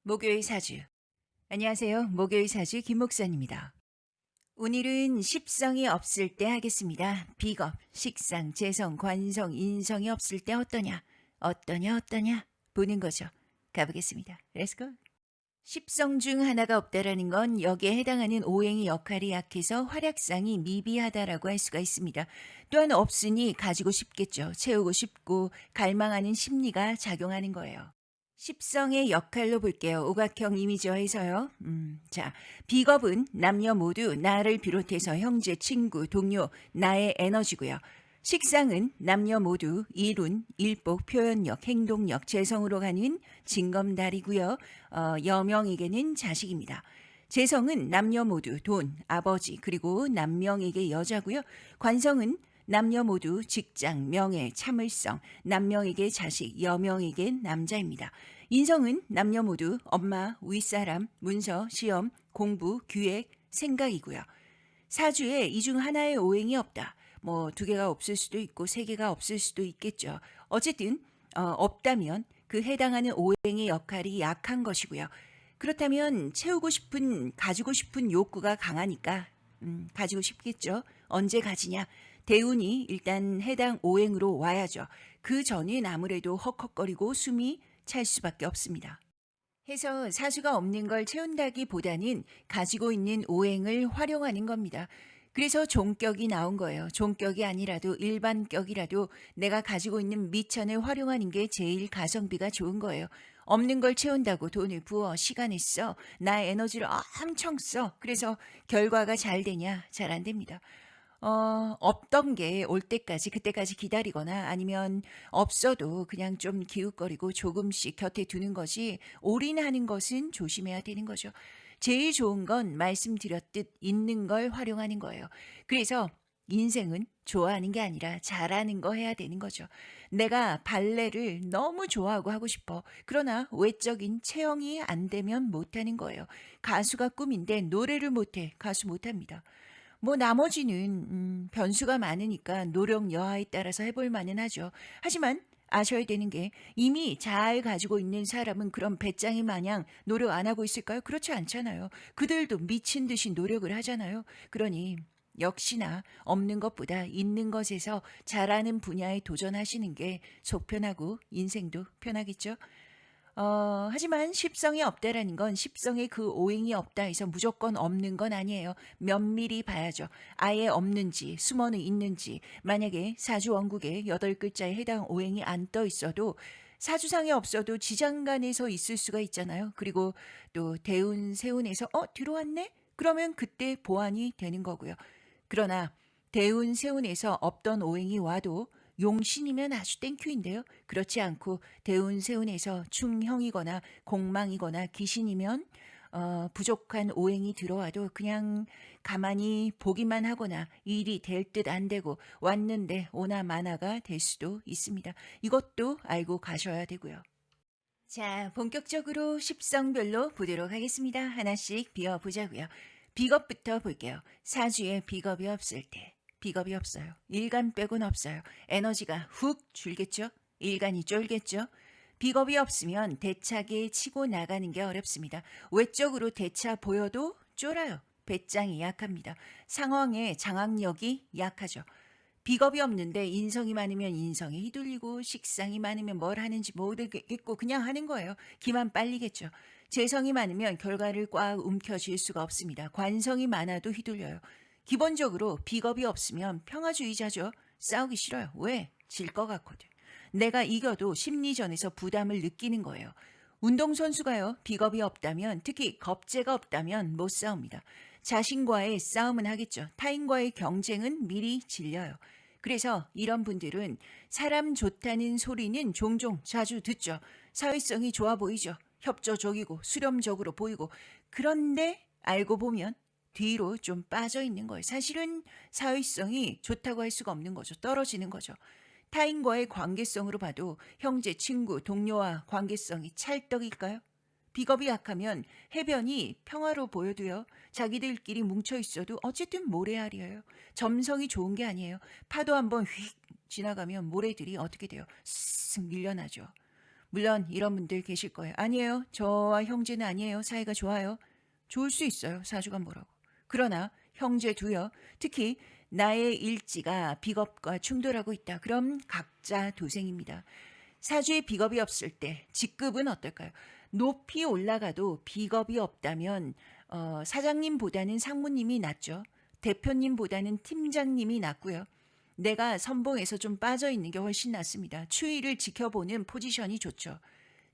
목요일 사주. 안녕하세요. 목요일 사주 김 목사입니다. 오늘은 십성이 없을 때 하겠습니다. 비겁, 식상, 재성, 관성, 인성이 없을 때 어떠냐? 어떠냐? 보는 거죠. 가보겠습니다. 렛츠고. 십성 중 하나가 없다라는 건 여기에 해당하는 오행의 역할이 약해서 활약상이 미비하다라고 할 수가 있습니다. 또한 없으니 가지고 싶겠죠. 채우고 싶고 갈망하는 심리가 작용하는 거예요. 십성의 역할로 볼게요. 오각형 이미지화해서요. 자, 비겁은 남녀 모두 나를 비롯해서 형제, 친구, 동료, 나의 에너지고요. 식상은 남녀 모두 일운, 일복, 표현력, 행동력, 재성으로 가는 징검다리고요. 여명에게는 자식입니다. 재성은 남녀 모두 돈, 아버지, 그리고 남명에게 여자고요. 관성은 남녀 모두 직장, 명예, 참을성, 남명에게 자식, 여명에게 남자입니다. 인성은 남녀 모두 엄마, 윗사람, 문서, 시험, 공부, 기획, 생각이고요. 사주에 이 중 하나의 오행이 없다. 뭐 두 개가 없을 수도 있고 세 개가 없을 수도 있겠죠. 어쨌든 없다면 그 해당하는 오행의 역할이 약한 것이고요. 그렇다면 채우고 싶은 가지고 싶은 욕구가 강하니까 가지고 싶겠죠. 언제 가지냐? 대운이 일단 해당 오행으로 와야죠. 그 전엔 아무래도 헉헉거리고 숨이 찰 수밖에 없습니다. 해서 사수가 없는 걸 채운다기보다는 가지고 있는 오행을 활용하는 겁니다. 그래서 종격이 나온 거예요. 종격이 아니라도 일반격이라도 내가 가지고 있는 미천을 활용하는 게 제일 가성비가 좋은 거예요. 없는 걸 채운다고 돈을 부어, 시간을 써, 나의 에너지를 엄청 써. 그래서 결과가 잘 되냐? 잘 안 됩니다. 없던 게 올 때까지 그때까지 기다리거나 아니면 없어도 그냥 좀 기웃거리고 조금씩 곁에 두는 것이 올인하는 것은 조심해야 되는 거죠. 제일 좋은 건 말씀드렸듯 있는 걸 활용하는 거예요. 그래서 인생은 좋아하는 게 아니라 잘하는 거 해야 되는 거죠. 내가 발레를 너무 좋아하고 하고 싶어. 그러나 외적인 체형이 안 되면 못하는 거예요. 가수가 꿈인데 노래를 못해. 가수 못합니다. 뭐 나머지는 변수가 많으니까 노력 여하에 따라서 해볼 만은 하죠. 하지만 아셔야 되는 게 이미 잘 가지고 있는 사람은 그런 배짱이 마냥 노력 안 하고 있을까요? 그렇지 않잖아요. 그들도 미친 듯이 노력을 하잖아요. 그러니 역시나 없는 것보다 있는 것에서 잘하는 분야에 도전하시는 게 속 편하고 인생도 편하겠죠. 하지만 십성이 없다라는 건 십성에 그 오행이 없다 해서 무조건 없는 건 아니에요. 면밀히 봐야죠. 아예 없는지, 숨어는 있는지, 만약에 사주 원국에 8글자에 해당 오행이 안 떠 있어도 사주상에 없어도 지장간에서 있을 수가 있잖아요. 그리고 또 대운, 세운에서 뒤로 왔네? 그러면 그때 보완이 되는 거고요. 그러나 대운, 세운에서 없던 오행이 와도 용신이면 아주 땡큐인데요. 그렇지 않고 대운, 세운에서 충형이거나 공망이거나 귀신이면 부족한 오행이 들어와도 그냥 가만히 보기만 하거나 일이 될 듯 안 되고 왔는데 오나 마나가 될 수도 있습니다. 이것도 알고 가셔야 되고요. 자, 본격적으로 십성별로 보도록 하겠습니다. 하나씩 비워보자고요. 비겁부터 볼게요. 사주에 비겁이 없을 때. 비겁이 없어요. 일간 빼곤 없어요. 에너지가 훅 줄겠죠? 일간이 쫄겠죠? 비겁이 없으면 대차게 치고 나가는 게 어렵습니다. 외적으로 대차 보여도 쫄아요. 배짱이 약합니다. 상황의 장악력이 약하죠. 비겁이 없는데 인성이 많으면 인성에 휘둘리고 식상이 많으면 뭘 하는지 모르겠고 그냥 하는 거예요. 기만 빨리겠죠. 재성이 많으면 결과를 꽉 움켜쥘 수가 없습니다. 관성이 많아도 휘둘려요. 기본적으로 비겁이 없으면 평화주의자죠. 싸우기 싫어요. 왜? 질 것 같거든. 내가 이겨도 심리전에서 부담을 느끼는 거예요. 운동선수가요, 비겁이 없다면, 특히 겁재가 없다면 못 싸웁니다. 자신과의 싸움은 하겠죠. 타인과의 경쟁은 미리 질려요. 그래서 이런 분들은 사람 좋다는 소리는 종종 자주 듣죠. 사회성이 좋아 보이죠. 협조적이고 수렴적으로 보이고. 그런데 알고 보면 뒤로 좀 빠져 있는 거예요. 사실은 사회성이 좋다고 할 수가 없는 거죠. 떨어지는 거죠. 타인과의 관계성으로 봐도 형제, 친구, 동료와 관계성이 찰떡일까요? 비겁이 약하면 해변이 평화로 보여도요. 자기들끼리 뭉쳐 있어도 어쨌든 모래알이에요. 점성이 좋은 게 아니에요. 파도 한번 휙 지나가면 모래들이 어떻게 돼요? 쓱 밀려나죠. 물론 이런 분들 계실 거예요. 아니에요. 저와 형제는 아니에요. 사이가 좋아요. 좋을 수 있어요. 사주가 뭐라고. 그러나 형제 두요. 특히 나의 일지가 비겁과 충돌하고 있다. 그럼 각자 도생입니다. 사주에 비겁이 없을 때 직급은 어떨까요? 높이 올라가도 비겁이 없다면 사장님보다는 상무님이 낫죠. 대표님보다는 팀장님이 낫고요. 내가 선봉에서 좀 빠져 있는 게 훨씬 낫습니다. 추이를 지켜보는 포지션이 좋죠.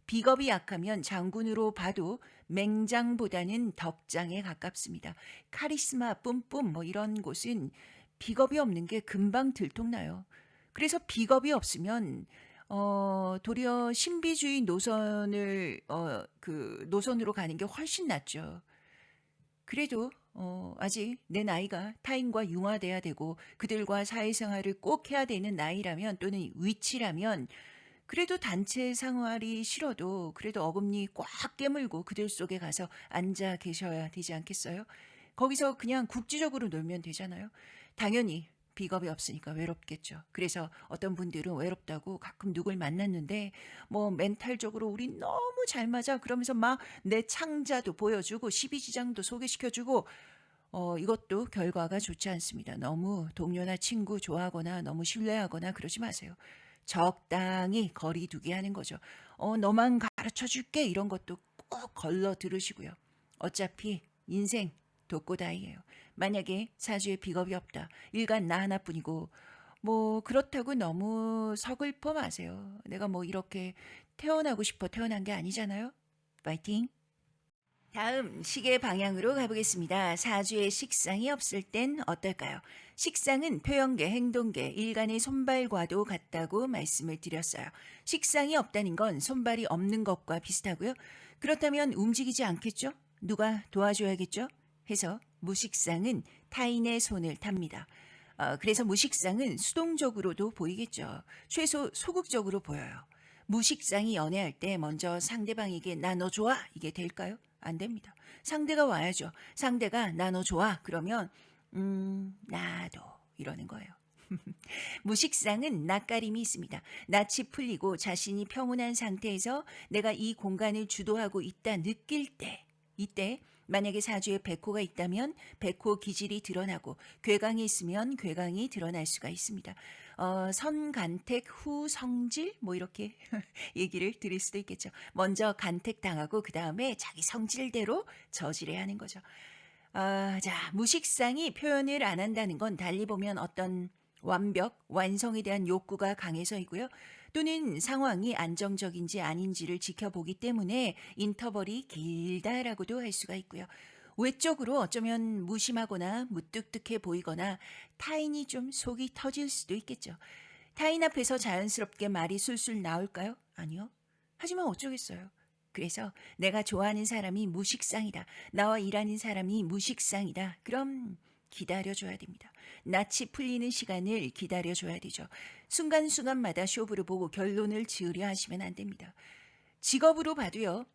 비겁이 약하면 장군으로 봐도 맹장보다는 덕장에 가깝습니다. 카리스마 뿜뿜 뭐 이런 곳은 비겁이 없는 게 금방 들통나요. 그래서 비겁이 없으면 도리어 신비주의 노선을 그 노선으로 가는 게 훨씬 낫죠. 그래도 아직 내 나이가 타인과 융화돼야 되고 그들과 사회생활을 꼭 해야 되는 나이라면 또는 위치라면 그래도 단체 생활이 싫어도 그래도 어금니 꽉 깨물고 그들 속에 가서 앉아 계셔야 되지 않겠어요? 거기서 그냥 국지적으로 놀면 되잖아요. 당연히 비겁이 없으니까 외롭겠죠. 그래서 어떤 분들은 외롭다고 가끔 누굴 만났는데 뭐 멘탈적으로 우리 너무 잘 맞아 그러면서 막 내 창자도 보여주고 십이지장도 소개시켜주고 이것도 결과가 좋지 않습니다. 너무 동료나 친구 좋아하거나 너무 신뢰하거나 그러지 마세요. 적당히 거리 두게 하는 거죠. 너만 가르쳐 줄게 이런 것도 꼭 걸러 들으시고요. 어차피 인생 독고다이예요. 만약에 사주에 비겁이 없다. 일간 나 하나뿐이고 뭐 그렇다고 너무 서글퍼 마세요. 내가 뭐 이렇게 태어나고 싶어 태어난 게 아니잖아요. 파이팅! 다음 시계 방향으로 가보겠습니다. 사주에 식상이 없을 땐 어떨까요? 식상은 표현계, 행동계, 일간의 손발과도 같다고 말씀을 드렸어요. 식상이 없다는 건 손발이 없는 것과 비슷하고요. 그렇다면 움직이지 않겠죠? 누가 도와줘야겠죠? 해서 무식상은 타인의 손을 탑니다. 그래서 무식상은 수동적으로도 보이겠죠. 최소 소극적으로 보여요. 무식상이 연애할 때 먼저 상대방에게 나 너 좋아? 이게 될까요? 안 됩니다. 상대가 와야죠. 상대가 나 너 좋아? 그러면 나도 이러는 거예요. 무식상은 낯가림이 있습니다. 낯이 풀리고 자신이 평온한 상태에서 내가 이 공간을 주도하고 있다 느낄 때 이때 만약에 사주에 백호가 있다면 백호 기질이 드러나고 괴강이 있으면 괴강이 드러날 수가 있습니다. 선간택 후 성질 뭐 이렇게 얘기를 드릴 수도 있겠죠. 먼저 간택당하고 그 다음에 자기 성질대로 저지해야 하는 거죠. 자, 무식상이 표현을 안 한다는 건 달리 보면 어떤 완벽, 완성에 대한 욕구가 강해서이고요. 또는 상황이 안정적인지 아닌지를 지켜보기 때문에 인터벌이 길다라고도 할 수가 있고요. 외적으로 어쩌면 무심하거나 무뚝뚝해 보이거나 타인이 좀 속이 터질 수도 있겠죠. 타인 앞에서 자연스럽게 말이 술술 나올까요? 아니요. 하지만 어쩌겠어요. 그래서 내가 좋아하는 사람이 무식상이다. 나와 일하는 사람이 무식상이다. 그럼 기다려줘야 됩니다. 낯이 풀리는 시간을 기다려줘야 되죠. 순간순간마다 쇼부를 보고 결론을 지으려 하시면 안 됩니다. 직업으로 봐도요.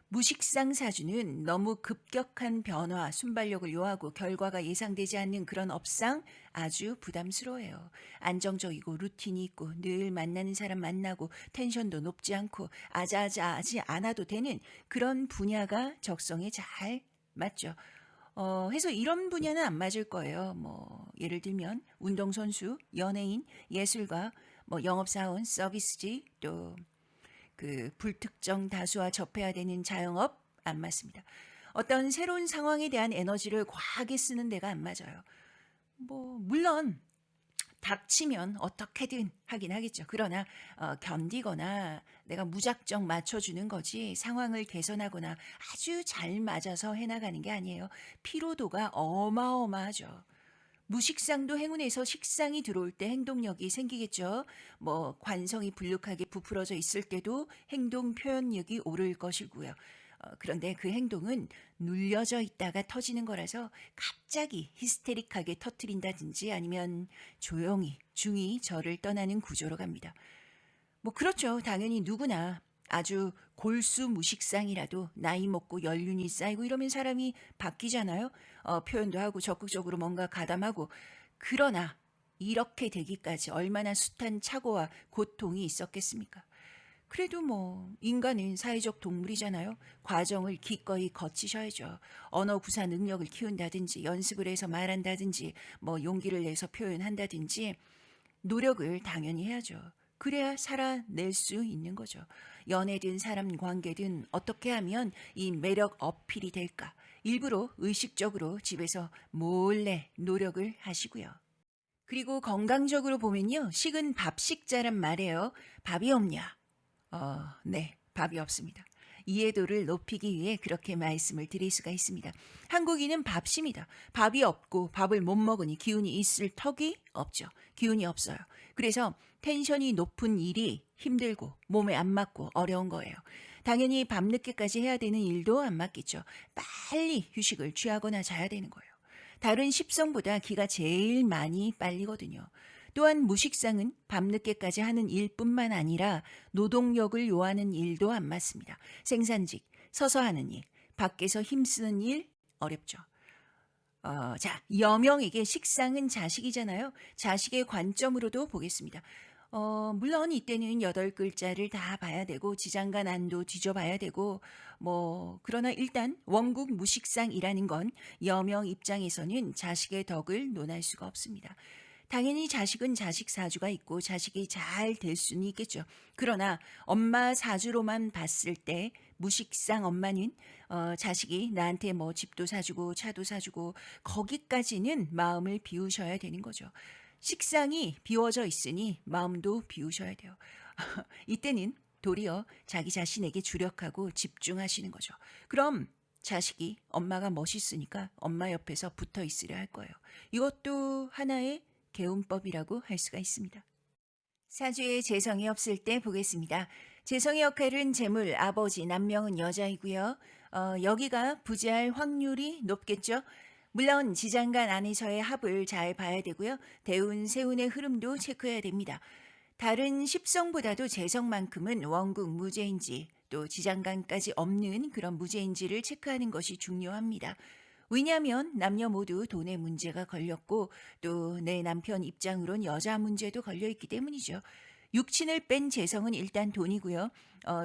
무식상 사주는 너무 급격한 변화, 순발력을 요하고 결과가 예상되지 않는 그런 업상 아주 부담스러워요. 안정적이고 루틴이 있고 늘 만나는 사람 만나고 텐션도 높지 않고 아자아자하지 않아도 되는 그런 분야가 적성에 잘 맞죠. 해서 이런 분야는 안 맞을 거예요. 뭐 예를 들면 운동선수, 연예인, 예술가, 뭐 영업사원, 서비스직 또 그 불특정 다수와 접해야 되는 자영업 안 맞습니다. 어떤 새로운 상황에 대한 에너지를 과하게 쓰는 데가 안 맞아요. 뭐 물론 닥치면 어떻게든 하긴 하겠죠. 그러나 견디거나 내가 무작정 맞춰주는 거지 상황을 개선하거나 아주 잘 맞아서 해나가는 게 아니에요. 피로도가 어마어마하죠. 무식상도 행운에서 식상이 들어올 때 행동력이 생기겠죠. 뭐 관성이 불룩하게 부풀어져 있을 때도 행동 표현력이 오를 것이고요. 그런데 그 행동은 눌려져 있다가 터지는 거라서 갑자기 히스테릭하게 터트린다든지 아니면 조용히 중히 저를 떠나는 구조로 갑니다. 뭐 그렇죠. 당연히 누구나 아주 골수 무식상이라도 나이 먹고 연륜이 쌓이고 이러면 사람이 바뀌잖아요. 표현도 하고 적극적으로 뭔가 가담하고 그러나 이렇게 되기까지 얼마나 숱한 착오와 고통이 있었겠습니까? 그래도 뭐 인간은 사회적 동물이잖아요. 과정을 기꺼이 거치셔야죠. 언어 구사 능력을 키운다든지 연습을 해서 말한다든지 뭐 용기를 내서 표현한다든지 노력을 당연히 해야죠. 그래야 살아낼 수 있는 거죠. 연애든 사람 관계든 어떻게 하면 이 매력 어필이 될까? 일부러 의식적으로 집에서 몰래 노력을 하시고요. 그리고 건강적으로 보면요. 식은 밥식자란 말이에요. 밥이 없냐? 네, 밥이 없습니다. 이해도를 높이기 위해 그렇게 말씀을 드릴 수가 있습니다. 한국인은 밥심이다. 밥이 없고 밥을 못 먹으니 기운이 있을 턱이 없죠. 기운이 없어요. 그래서 텐션이 높은 일이 힘들고 몸에 안 맞고 어려운 거예요. 당연히 밤늦게까지 해야 되는 일도 안 맞겠죠. 빨리 휴식을 취하거나 자야 되는 거예요. 다른 십성보다 기가 제일 많이 빨리거든요. 또한 무식상은 밤늦게까지 하는 일뿐만 아니라 노동력을 요하는 일도 안 맞습니다. 생산직, 서서 하는 일, 밖에서 힘쓰는 일 어렵죠. 자, 여명에게 식상은 자식이잖아요. 자식의 관점으로도 보겠습니다. 물론 이때는 8글자를 다 봐야 되고 지장간 안도 뒤져봐야 되고 그러나 일단 원국 무식상이라는 건 여명 입장에서는 자식의 덕을 논할 수가 없습니다. 당연히 자식은 자식 사주가 있고 자식이 잘 될 수는 있겠죠. 그러나 엄마 사주로만 봤을 때 무식상 엄마는 자식이 나한테 뭐 집도 사주고 차도 사주고 거기까지는 마음을 비우셔야 되는 거죠. 식상이 비워져 있으니 마음도 비우셔야 돼요. 이때는 도리어 자기 자신에게 주력하고 집중하시는 거죠. 그럼 자식이 엄마가 멋있으니까 엄마 옆에서 붙어 있으려 할 거예요. 이것도 하나의 개운법이라고 할 수가 있습니다. 사주에 재성이 없을 때 보겠습니다. 재성의 역할은 재물, 아버지, 남명은 여자이고요. 여기가 부재할 확률이 높겠죠. 물론 지장간 안에서의 합을 잘 봐야 되고요. 대운, 세운의 흐름도 체크해야 됩니다. 다른 십성보다도 재성만큼은 원국 무죄인지 또 지장간까지 없는 그런 무죄인지를 체크하는 것이 중요합니다. 왜냐하면 남녀 모두 돈에 문제가 걸렸고 또 내 남편 입장으론 여자 문제도 걸려있기 때문이죠. 육친을 뺀 재성은 일단 돈이고요.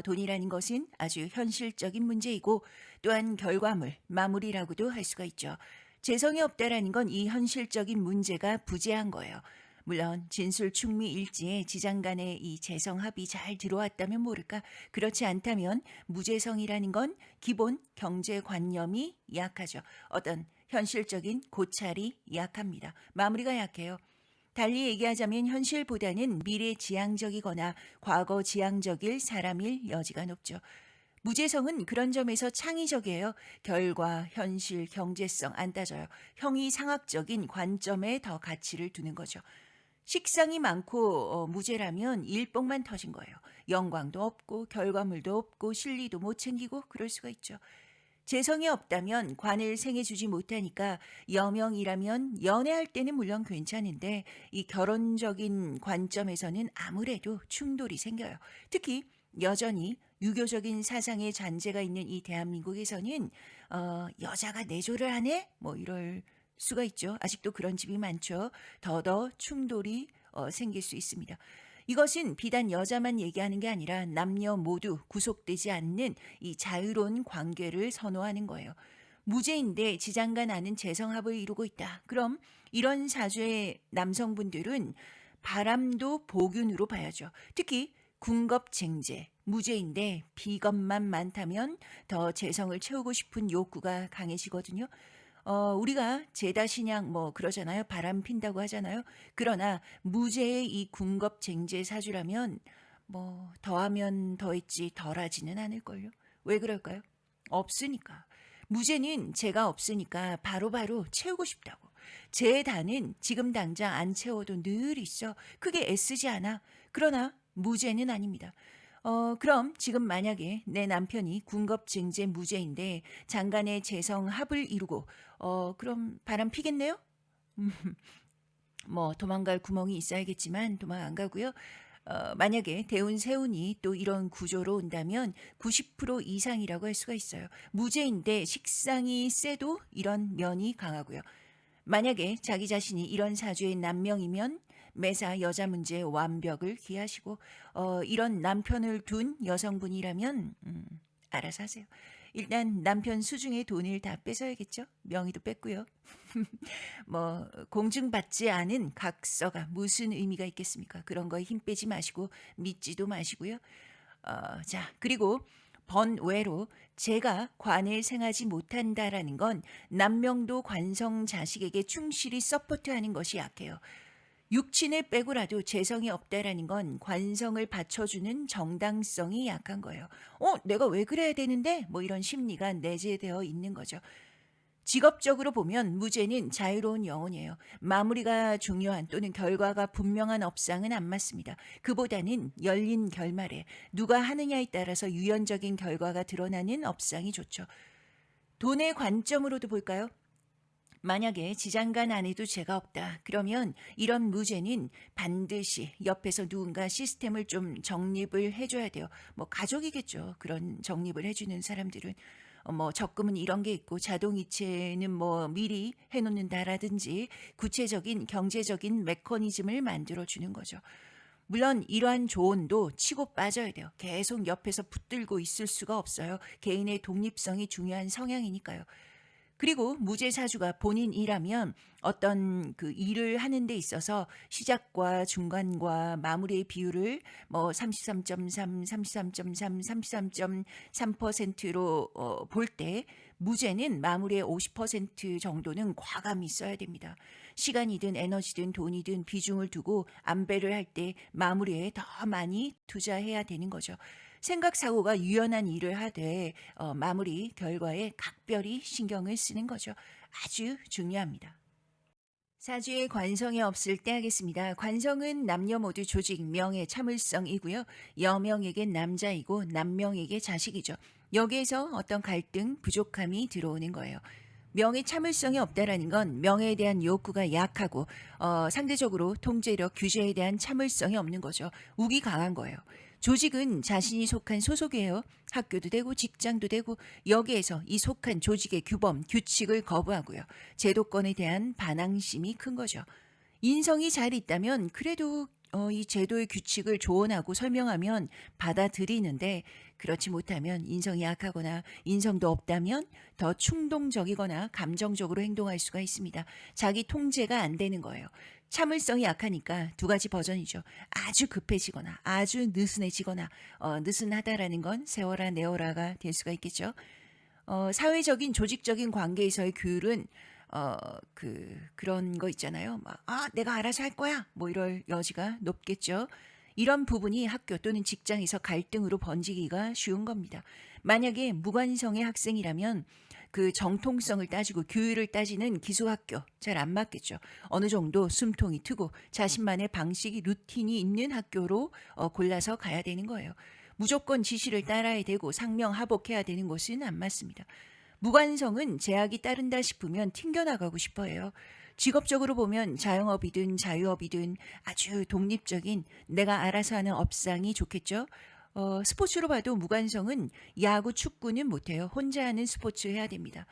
돈이라는 것은 아주 현실적인 문제이고 또한 결과물, 마무리라고도 할 수가 있죠. 재성이 없다라는 건 이 현실적인 문제가 부재한 거예요. 물론 진술 충미 일지에 지장간의 이 재성합이 잘 들어왔다면 모를까. 그렇지 않다면 무재성이라는 건 기본 경제관념이 약하죠. 어떤 현실적인 고찰이 약합니다. 마무리가 약해요. 달리 얘기하자면 현실보다는 미래지향적이거나 과거지향적일 사람일 여지가 높죠. 무재성은 그런 점에서 창의적이에요. 결과, 현실, 경제성 안 따져요. 형이상학적인 관점에 더 가치를 두는 거죠. 식상이 많고 무죄라면 일복만 터진 거예요. 영광도 없고 결과물도 없고 실리도 못 챙기고 그럴 수가 있죠. 재성이 없다면 관을 생해주지 못하니까 여명이라면 연애할 때는 물론 괜찮은데 이 결혼적인 관점에서는 아무래도 충돌이 생겨요. 특히 여전히 유교적인 사상의 잔재가 있는 이 대한민국에서는 여자가 내조를 하네? 뭐 이럴 수가 있죠. 아직도 그런 집이 많죠. 더더 충돌이 생길 수 있습니다. 이것은 비단 여자만 얘기하는 게 아니라 남녀 모두 구속되지 않는 이 자유로운 관계를 선호하는 거예요. 무죄인데 지장과 나는 재성합을 이루고 있다. 그럼 이런 사주의 남성분들은 바람도 복윤으로 봐야죠. 특히 궁겁쟁제, 무죄인데 비겁만 많다면 더 재성을 채우고 싶은 욕구가 강해지거든요. 우리가 제다 신양 뭐 그러잖아요. 바람 핀다고 하잖아요. 그러나 무죄의 이 궁겁쟁제 사주라면 뭐 더하면 더했지 덜하지는 않을걸요. 왜 그럴까요? 없으니까. 무죄는 제가 없으니까 바로바로 채우고 싶다고. 제 단은 지금 당장 안 채워도 늘 있어. 크게 애쓰지 않아. 그러나 무죄는 아닙니다. 그럼 지금 만약에 내 남편이 궁겁증제 무죄인데 장간의 재성 합을 이루고 그럼 바람 피겠네요? 뭐 도망갈 구멍이 있어야겠지만 도망 안 가고요. 만약에 대운 세운이 또 이런 구조로 온다면 90% 이상이라고 할 수가 있어요. 무죄인데 식상이 세도 이런 면이 강하고요. 만약에 자기 자신이 이런 사주의 남명이면 매사 여자 문제에 완벽을 기하시고 이런 남편을 둔 여성분이라면 알아서 하세요. 일단 남편 수중에 돈을 다 뺏어야겠죠. 명의도 뺐고요. 뭐 공증받지 않은 각서가 무슨 의미가 있겠습니까? 그런 거에 힘 빼지 마시고 믿지도 마시고요. 자, 그리고 번외로 제가 관을 생하지 못한다라는 건 남명도 관성 자식에게 충실히 서포트하는 것이 약해요. 육친을 빼고라도 재성이 없다라는 건 관성을 받쳐주는 정당성이 약한 거예요. 내가 왜 그래야 되는데? 뭐 이런 심리가 내재되어 있는 거죠. 직업적으로 보면 무죄는 자유로운 영혼이에요. 마무리가 중요한 또는 결과가 분명한 업상은 안 맞습니다. 그보다는 열린 결말에 누가 하느냐에 따라서 유연적인 결과가 드러나는 업상이 좋죠. 돈의 관점으로도 볼까요? 만약에 지장간 안에도 죄가 없다. 그러면 이런 무죄는 반드시 옆에서 누군가 시스템을 좀 정립을 해줘야 돼요. 뭐 가족이겠죠. 그런 정립을 해주는 사람들은. 뭐 적금은 이런 게 있고 자동이체는 뭐 미리 해놓는다라든지 구체적인 경제적인 메커니즘을 만들어주는 거죠. 물론 이러한 조언도 치고 빠져야 돼요. 계속 옆에서 붙들고 있을 수가 없어요. 개인의 독립성이 중요한 성향이니까요. 그리고 무죄사주가 본인 일하면 어떤 그 일을 하는 데 있어서 시작과 중간과 마무리의 비율을 뭐 33.3, 33.3, 33.3%로 볼 때 무죄는 마무리의 50% 정도는 과감히 써야 됩니다. 시간이든 에너지든 돈이든 비중을 두고 안배를 할 때 마무리에 더 많이 투자해야 되는 거죠. 생각 사고가 유연한 일을 하되 마무리 결과에 각별히 신경을 쓰는 거죠. 아주 중요합니다. 사주에 관성이 없을 때 하겠습니다. 관성은 남녀 모두 조직, 명예, 참을성이고요. 여명에겐 남자이고 남명에게 자식이죠. 여기에서 어떤 갈등, 부족함이 들어오는 거예요. 명예 참을성이 없다라는 건 명예에 대한 욕구가 약하고 상대적으로 통제력, 규제에 대한 참을성이 없는 거죠. 우기 강한 거예요. 조직은 자신이 속한 소속이에요. 학교도 되고 직장도 되고 여기에서 이 속한 조직의 규범, 규칙을 거부하고요. 제도권에 대한 반항심이 큰 거죠. 인성이 잘 있다면 그래도 이 제도의 규칙을 조언하고 설명하면 받아들이는데 그렇지 못하면 인성이 약하거나 인성도 없다면 더 충동적이거나 감정적으로 행동할 수가 있습니다. 자기 통제가 안 되는 거예요. 참을성이 약하니까 두 가지 버전이죠. 아주 급해지거나 아주 느슨해지거나 느슨하다라는 건 세워라 내어라가 될 수가 있겠죠. 사회적인 조직적인 관계에서의 규율은 그런 거 있잖아요. 막, 내가 알아서 할 거야. 뭐 이럴 여지가 높겠죠. 이런 부분이 학교 또는 직장에서 갈등으로 번지기가 쉬운 겁니다. 만약에 무관성의 학생이라면 그 정통성을 따지고 규율을 따지는 기숙학교 잘 안 맞겠죠. 어느 정도 숨통이 트고 자신만의 방식이 루틴이 있는 학교로 골라서 가야 되는 거예요. 무조건 지시를 따라야 되고 상명하복해야 되는 곳은 안 맞습니다. 무관성은 제약이 따른다 싶으면 튕겨나가고 싶어 해요. 직업적으로 보면 자영업이든 자유업이든 아주 독립적인 내가 알아서 하는 업상이 좋겠죠. 스포츠로 봐도 무관성은 야구, 축구는 못해요. 혼자 하는 스포츠 해야 됩니다.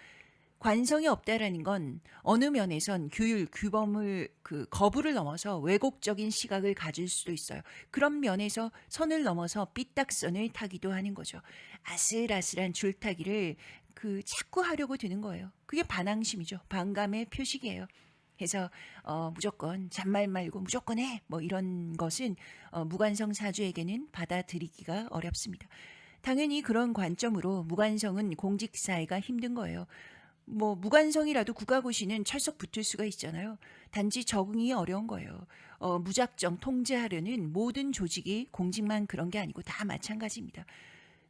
관성이 없다라는 건 어느 면에선 규율, 규범을 거부를 넘어서 왜곡적인 시각을 가질 수도 있어요. 그런 면에서 선을 넘어서 삐딱선을 타기도 하는 거죠. 아슬아슬한 줄타기를 자꾸 하려고 드는 거예요. 그게 반항심이죠. 반감의 표식이에요. 그래서 무조건 잔말 말고 무조건 해. 뭐 이런 것은 무관성 사주에게는 받아들이기가 어렵습니다. 당연히 그런 관점으로 무관성은 공직사회가 힘든 거예요. 뭐 무관성이라도 국가고시는 철석 붙을 수가 있잖아요. 단지 적응이 어려운 거예요. 무작정 통제하려는 모든 조직이 공직만 그런 게 아니고 다 마찬가지입니다.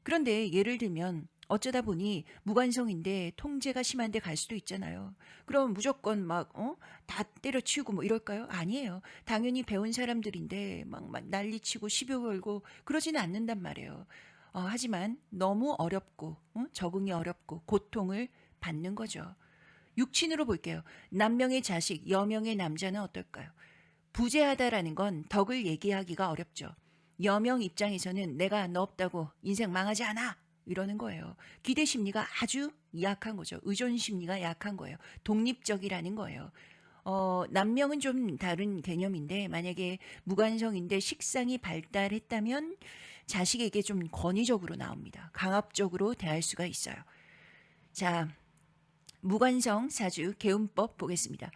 그런데 예를 들면 어쩌다 보니 무관성인데 통제가 심한데 갈 수도 있잖아요. 그럼 무조건 다 때려치우고 뭐 이럴까요? 아니에요. 당연히 배운 사람들인데 막 난리치고 시비 걸고 그러지는 않는단 말이에요. 하지만 너무 어렵고 적응이 어렵고 고통을 받는 거죠. 육친으로 볼게요. 남명의 자식, 여명의 남자는 어떨까요? 부재하다라는 건 덕을 얘기하기가 어렵죠. 여명 입장에서는 내가 너 없다고 인생 망하지 않아 이러는 거예요. 기대 심리가 아주 약한 거죠. 의존 심리가 약한 거예요. 독립적이라는 거예요. 남명은 좀 다른 개념인데 만약에 무관성인데 식상이 발달했다면 자식에게 좀 권위적으로 나옵니다. 강압적으로 대할 수가 있어요. 자, 무관성 사주 개운법 보겠습니다.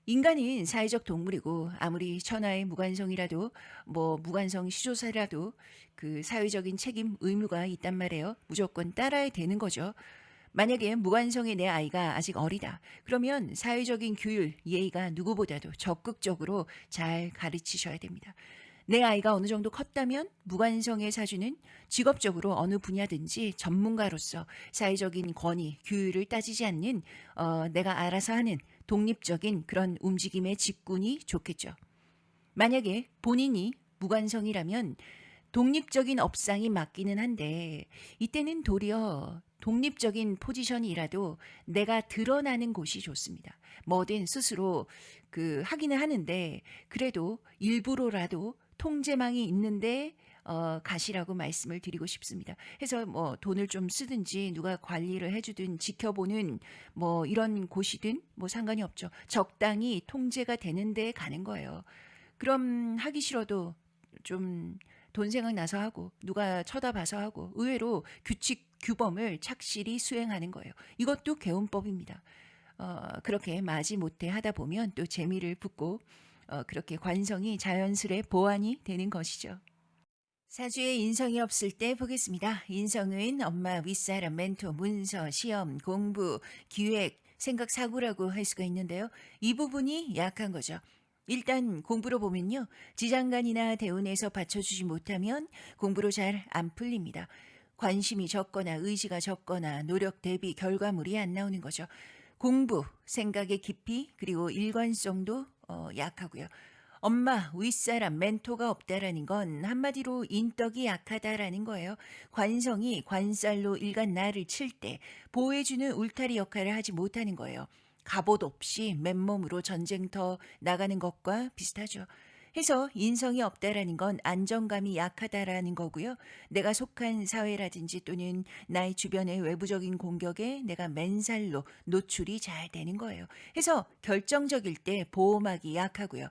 인간은 사회적 동물이고 아무리 천하의 무관성이라도 뭐 무관성 시조사라도 그 사회적인 책임 의무가 있단 말이에요. 무조건 따라야 되는 거죠. 만약에 무관성의 내 아이가 아직 어리다. 그러면 사회적인 규율, 예의가 누구보다도 적극적으로 잘 가르치셔야 됩니다. 내 아이가 어느 정도 컸다면 무관성의 사주는 직업적으로 어느 분야든지 전문가로서 사회적인 권위, 규율을 따지지 않는 내가 알아서 하는 독립적인 그런 움직임의 직군이 좋겠죠. 만약에 본인이 무관성이라면 독립적인 업상이 맞기는 한데 이때는 도리어 독립적인 포지션이라도 내가 드러나는 곳이 좋습니다. 뭐든 스스로 하기는 하는데 그래도 일부러라도 통제망이 있는데 가시라고 말씀을 드리고 싶습니다. 해서 뭐 돈을 좀 쓰든지 누가 관리를 해주든 지켜보는 뭐 이런 곳이든 뭐 상관이 없죠. 적당히 통제가 되는데 가는 거예요. 그럼 하기 싫어도 좀 돈 생각나서 하고 누가 쳐다봐서 하고 의외로 규칙 규범을 착실히 수행하는 거예요. 이것도 개운법입니다. 그렇게 마지못해 하다 보면 또 재미를 붙고 그렇게 관성이 자연스레 보완이 되는 것이죠. 사주에 인성이 없을 때 보겠습니다. 인성은 엄마, 윗사람, 멘토, 문서, 시험, 공부, 기획, 생각, 사고라고 할 수가 있는데요. 이 부분이 약한 거죠. 일단 공부로 보면요. 지장간이나 대운에서 받쳐주지 못하면 공부로 잘 안 풀립니다. 관심이 적거나 의지가 적거나 노력 대비 결과물이 안 나오는 거죠. 공부, 생각의 깊이, 그리고 일관성도 약하고요. 엄마, 윗사람, 멘토가 없다라는 건 한마디로 인덕이 약하다라는 거예요. 관성이 관살로 일간 나를 칠 때 보호해주는 울타리 역할을 하지 못하는 거예요. 갑옷 없이 맨몸으로 전쟁터 나가는 것과 비슷하죠. 해서 인성이 없다라는 건 안정감이 약하다라는 거고요. 내가 속한 사회라든지 또는 나의 주변의 외부적인 공격에 내가 맨살로 노출이 잘 되는 거예요. 해서 결정적일 때 보호막이 약하고요.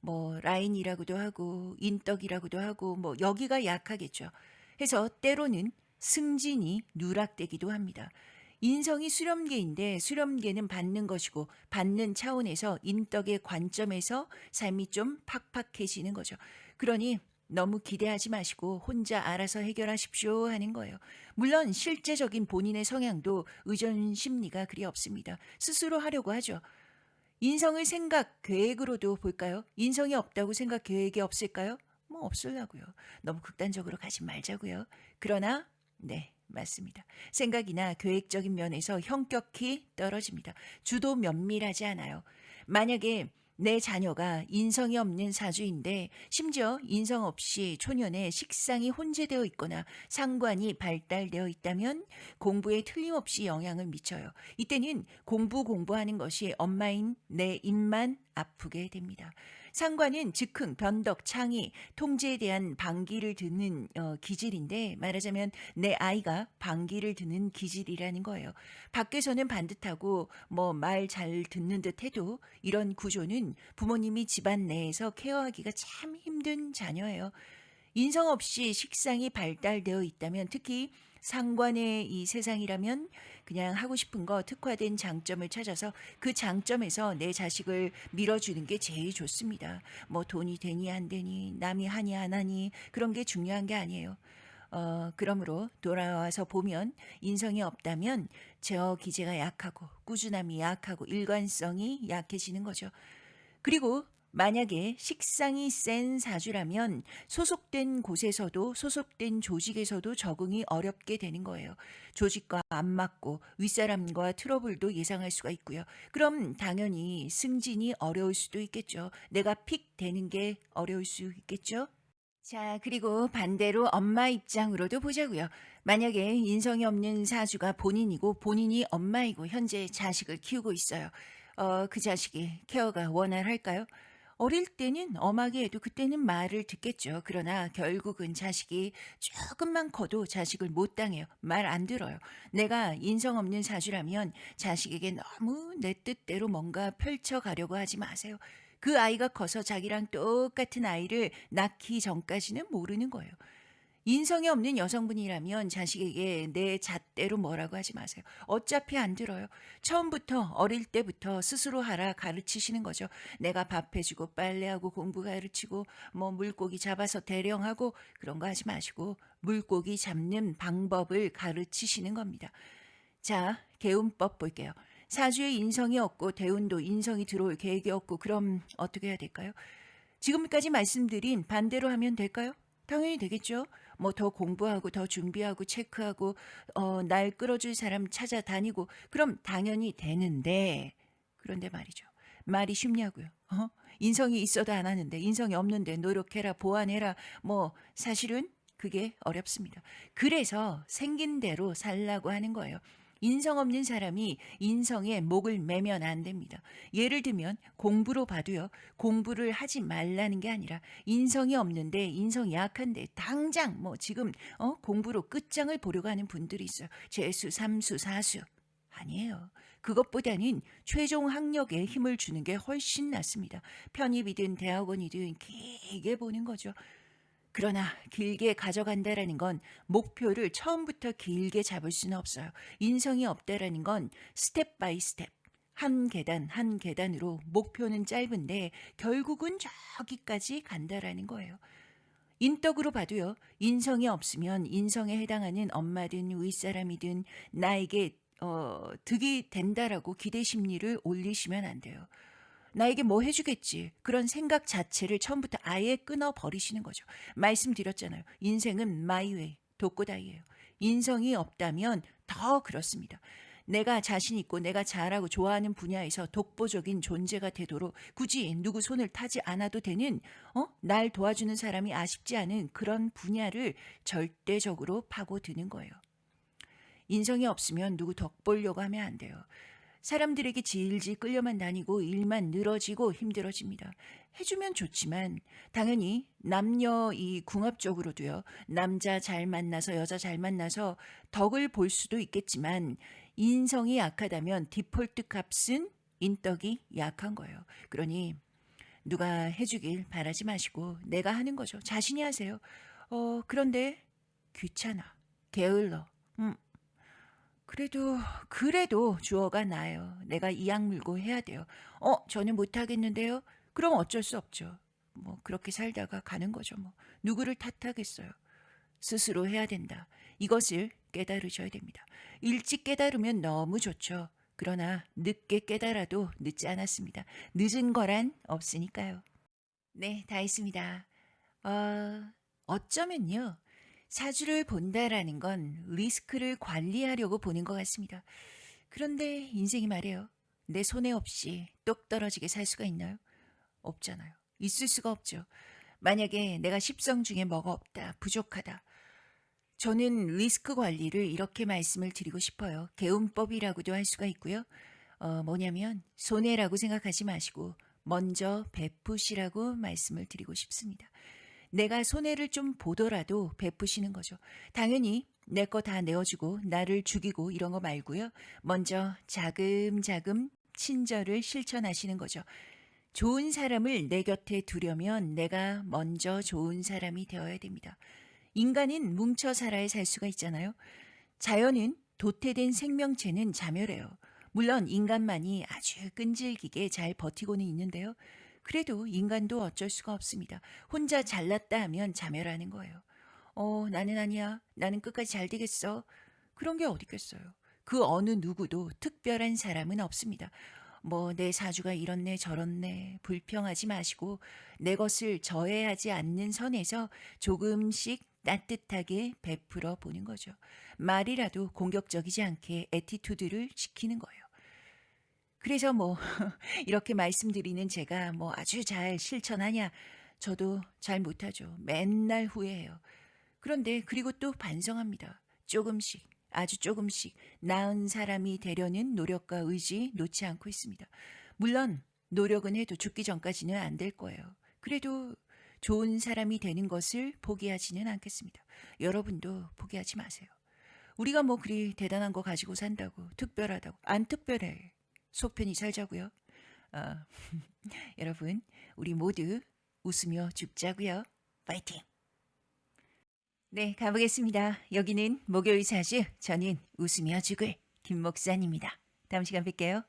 뭐 라인이라고도 하고 인덕이라고도 하고 뭐 여기가 약하겠죠. 해서 때로는 승진이 누락되기도 합니다. 인성이 수렴계인데 수렴계는 받는 것이고 받는 차원에서 인덕의 관점에서 삶이 좀 팍팍해지는 거죠. 그러니 너무 기대하지 마시고 혼자 알아서 해결하십시오 하는 거예요. 물론 실제적인 본인의 성향도 의존 심리가 그리 없습니다. 스스로 하려고 하죠. 인성을 생각, 계획으로도 볼까요? 인성이 없다고 생각, 계획이 없을까요? 뭐 없으려고요. 너무 극단적으로 가지 말자고요. 그러나 네, 맞습니다. 생각이나 계획적인 면에서 형격히 떨어집니다. 주도 면밀하지 않아요. 만약에 내 자녀가 인성이 없는 사주인데 심지어 인성 없이 초년에 식상이 혼재되어 있거나 상관이 발달되어 있다면 공부에 틀림없이 영향을 미쳐요. 이때는 공부하는 것이 엄마인 내 입만 아프게 됩니다. 상관은 즉흥, 변덕, 창의, 통제에 대한 방기를 드는 기질인데 말하자면 내 아이가 방기를 드는 기질이라는 거예요. 밖에서는 반듯하고 뭐 말 잘 듣는 듯 해도 이런 구조는 부모님이 집안 내에서 케어하기가 참 힘든 자녀예요. 인성 없이 식상이 발달되어 있다면 특히 상관의 이 세상이라면 그냥 하고 싶은 거 특화된 장점을 찾아서 그 장점에서 내 자식을 밀어주는 게 제일 좋습니다. 뭐 돈이 되니 안 되니 남이 하니 안 하니 그런 게 중요한 게 아니에요. 그러므로 돌아와서 보면 인성이 없다면 제어 기제가 약하고 꾸준함이 약하고 일관성이 약해지는 거죠. 그리고 만약에 식상이 센 사주라면 소속된 곳에서도 소속된 조직에서도 적응이 어렵게 되는 거예요. 조직과 안 맞고 윗사람과 트러블도 예상할 수가 있고요. 그럼 당연히 승진이 어려울 수도 있겠죠. 내가 픽 되는 게 어려울 수 있겠죠. 자, 그리고 반대로 엄마 입장으로도 보자고요. 만약에 인성이 없는 사주가 본인이고 본인이 엄마이고 현재 자식을 키우고 있어요. 그 자식이 케어가 원활할까요? 어릴 때는 엄하게 해도 그때는 말을 듣겠죠. 그러나 결국은 자식이 조금만 커도 자식을 못 당해요. 말 안 들어요. 내가 인성 없는 사주라면 자식에게 너무 내 뜻대로 뭔가 펼쳐가려고 하지 마세요. 그 아이가 커서 자기랑 똑같은 아이를 낳기 전까지는 모르는 거예요. 인성이 없는 여성분이라면 자식에게 내 잣대로 뭐라고 하지 마세요. 어차피 안 들어요. 처음부터 어릴 때부터 스스로 하라 가르치시는 거죠. 내가 밥 해주고 빨래하고 공부 가르치고 뭐 물고기 잡아서 대령하고 그런 거 하지 마시고 물고기 잡는 방법을 가르치시는 겁니다. 자, 개운법 볼게요. 사주에 인성이 없고 대운도 인성이 들어올 계획이 없고 그럼 어떻게 해야 될까요? 지금까지 말씀드린 반대로 하면 될까요? 당연히 되겠죠. 뭐 더 공부하고 더 준비하고 체크하고 날 끌어줄 사람 찾아다니고 그럼 당연히 되는데 그런데 말이죠. 말이 쉽냐고요. 인성이 있어도 안 하는데 인성이 없는데 노력해라 보완해라 뭐 사실은 그게 어렵습니다. 그래서 생긴 대로 살라고 하는 거예요. 인성 없는 사람이 인성에 목을 매면 안 됩니다. 예를 들면 공부로 봐도요. 공부를 하지 말라는 게 아니라 인성이 없는데 인성이 약한데 당장 뭐 지금 공부로 끝장을 보려고 하는 분들이 있어요. 재수, 삼수, 사수. 아니에요. 그것보다는 최종 학력에 힘을 주는 게 훨씬 낫습니다. 편입이든 대학원이든 길게 보는 거죠. 그러나 길게 가져간다라는 건 목표를 처음부터 길게 잡을 수는 없어요. 인성이 없다라는 건 스텝 바이 스텝. 한 계단 한 계단으로 목표는 짧은데 결국은 저기까지 간다라는 거예요. 인덕으로 봐도요. 인성이 없으면 인성에 해당하는 엄마든 윗사람이든 나에게 득이 된다라고 기대 심리를 올리시면 안 돼요. 나에게 뭐 해주겠지. 그런 생각 자체를 처음부터 아예 끊어버리시는 거죠. 말씀드렸잖아요. 인생은 마이웨이, 독고다이예요. 인성이 없다면 더 그렇습니다. 내가 자신 있고 내가 잘하고 좋아하는 분야에서 독보적인 존재가 되도록 굳이 누구 손을 타지 않아도 되는 날 도와주는 사람이 아쉽지 않은 그런 분야를 절대적으로 파고드는 거예요. 인성이 없으면 누구 덕 보려고 하면 안 돼요. 사람들에게 질질 끌려만 다니고 일만 늘어지고 힘들어집니다. 해주면 좋지만 당연히 남녀 이 궁합적으로도요. 남자 잘 만나서 여자 잘 만나서 덕을 볼 수도 있겠지만 인성이 약하다면 디폴트 값은 인덕이 약한 거예요. 그러니 누가 해주길 바라지 마시고 내가 하는 거죠. 자신이 하세요. 그런데 귀찮아. 게을러. 그래도 주어가 나요. 내가 이악 물고 해야 돼요. 저는 못하겠는데요? 그럼 어쩔 수 없죠. 뭐, 그렇게 살다가 가는 거죠, 뭐. 누구를 탓하겠어요. 스스로 해야 된다. 이것을 깨달으셔야 됩니다. 일찍 깨달으면 너무 좋죠. 그러나 늦게 깨달아도 늦지 않았습니다. 늦은 거란 없으니까요. 네, 다 했습니다. 어쩌면요. 사주를 본다라는 건 리스크를 관리하려고 보는 것 같습니다. 그런데 인생이 말이에요. 내 손에 없이 똑 떨어지게 살 수가 있나요? 없잖아요. 있을 수가 없죠. 만약에 내가 십성 중에 뭐가 없다, 부족하다. 저는 리스크 관리를 이렇게 말씀을 드리고 싶어요. 개운법이라고도 할 수가 있고요. 뭐냐면 손해라고 생각하지 마시고 먼저 베푸시라고 말씀을 드리고 싶습니다. 내가 손해를 좀 보더라도 베푸시는 거죠. 당연히 내 거 다 내어주고 나를 죽이고 이런 거 말고요. 먼저 자금자금 친절을 실천하시는 거죠. 좋은 사람을 내 곁에 두려면 내가 먼저 좋은 사람이 되어야 됩니다. 인간은 뭉쳐 살아야 살 수가 있잖아요. 자연은 도태된 생명체는 자멸해요. 물론 인간만이 아주 끈질기게 잘 버티고는 있는데요. 그래도 인간도 어쩔 수가 없습니다. 혼자 잘났다 하면 자멸하는 거예요. 나는 아니야. 나는 끝까지 잘 되겠어. 그런 게 어디 있겠어요. 그 어느 누구도 특별한 사람은 없습니다. 뭐 내 사주가 이렇네 저렇네 불평하지 마시고 내 것을 저해하지 않는 선에서 조금씩 따뜻하게 베풀어 보는 거죠. 말이라도 공격적이지 않게 애티튜드를 지키는 거예요. 그래서 뭐 이렇게 말씀드리는 제가 뭐 아주 잘 실천하냐? 저도 잘 못하죠. 맨날 후회해요. 그런데 그리고 또 반성합니다. 조금씩, 아주 조금씩 나은 사람이 되려는 노력과 의지 놓지 않고 있습니다. 물론 노력은 해도 죽기 전까지는 안 될 거예요. 그래도 좋은 사람이 되는 것을 포기하지는 않겠습니다. 여러분도 포기하지 마세요. 우리가 뭐 그리 대단한 거 가지고 산다고, 특별하다고. 안 특별해. 속 편히 살자고요. 어, 여러분, 우리 모두 웃으며 죽자고요. 파이팅! 네, 가보겠습니다. 여기는 목요일 사주, 저는 웃으며 죽을 김 목사입니다. 다음 시간 뵐게요.